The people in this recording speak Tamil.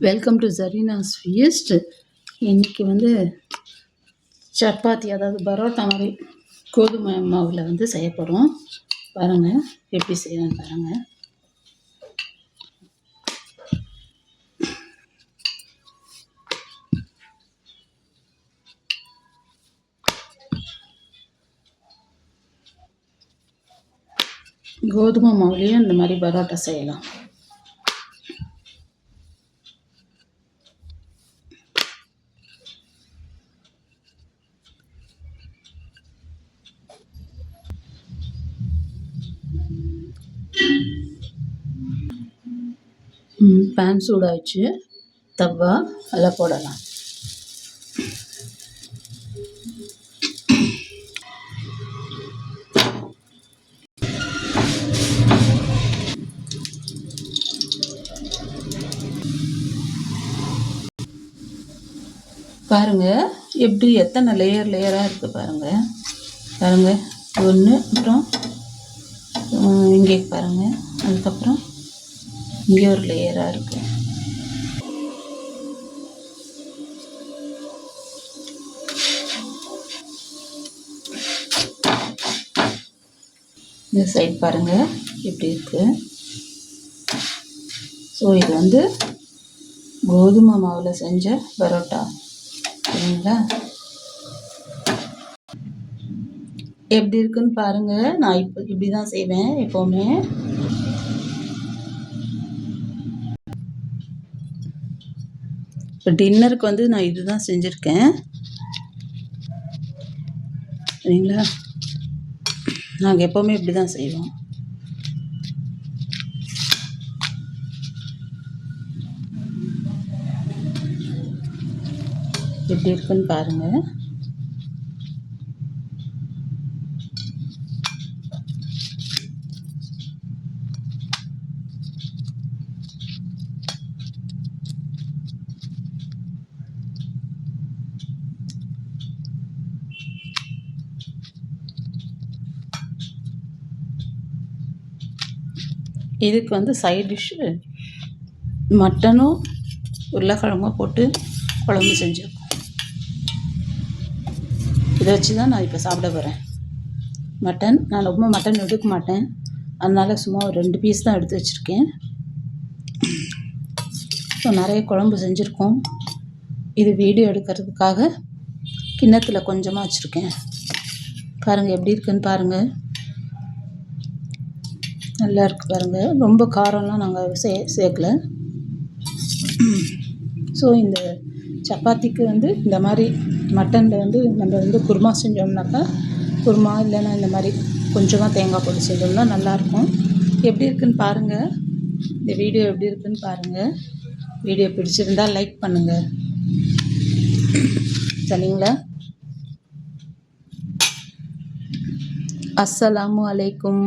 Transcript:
Welcome to ஜரீனாஸ் feast. இன்றைக்கி சப்பாத்தி, அதாவது பரோட்டா மாதிரி கோதுமை மாவில் செய்ய போகிறோம். பாருங்கள் எப்படி செய்யலான்னு பாருங்கள். கோதுமை மாவுலேயும் இந்த மாதிரி பரோட்டா செய்யலாம். பேன் சூடாச்சு, தவா அதில் போடலாம். பாருங்க எப்படி எத்தனை லேயராக இருக்குது பாருங்கள். ஒன்று, அப்புறம் இங்கே பாருங்கள், அதுக்கப்புறம் இங்கே ஒரு லேயராக இருக்குது. இந்த சைட் பாருங்கள் எப்படி இருக்குது. ஸோ இது கோதுமை மாவில் செஞ்ச பரோட்டா, சரிங்களா? எப்படி இருக்குன்னு பாருங்கள். நான் இப்படி தான் செய்வேன் எப்போவுமே. இப்போ டின்னருக்கு நான் இதுதான் செஞ்சுருக்கேன், சரிங்களா? நாங்கள் எப்போவுமே இப்படி தான் செய்வோம். எப்படி இருக்குன்னு பாருங்கள். இதுக்கு சைட் டிஷ்ஷு மட்டனும் உருளைக்கிழங்கும் போட்டு குழம்பு செஞ்சுருக்கோம். இதை வச்சு தான் நான் இப்போ சாப்பிட போகிறேன். மட்டன் நான் ரொம்ப மட்டன் எடுக்க மாட்டேன், அதனால் சும்மா ஒரு 2 பீஸ் தான் எடுத்து வச்சுருக்கேன். ஸோ நிறைய குழம்பு செஞ்சுருக்கோம். இது வீடியோ எடுக்கிறதுக்காக கிண்ணத்தில் கொஞ்சமாக வச்சுருக்கேன். பாருங்கள் எப்படி இருக்குன்னு பாருங்கள். நல்லா இருக்குது பாருங்கள். ரொம்ப காரம்லாம் நாங்கள் சேர்க்கல. ஸோ இந்த சப்பாத்திக்கு இந்த மாதிரி மட்டனில் நம்ம குருமா செஞ்சோம்னாக்கா, குருமா இல்லைன்னா இந்த மாதிரி கொஞ்சமாக தேங்காய் போட்டு செஞ்சோம்னா நல்லாயிருக்கும். எப்படி இருக்குன்னு பாருங்கள். இந்த வீடியோ எப்படி இருக்குன்னு பாருங்கள். வீடியோ பிடிச்சிருந்தால் லைக் பண்ணுங்கள், சரிங்களா? அஸ்ஸலாமு அலைக்கும்.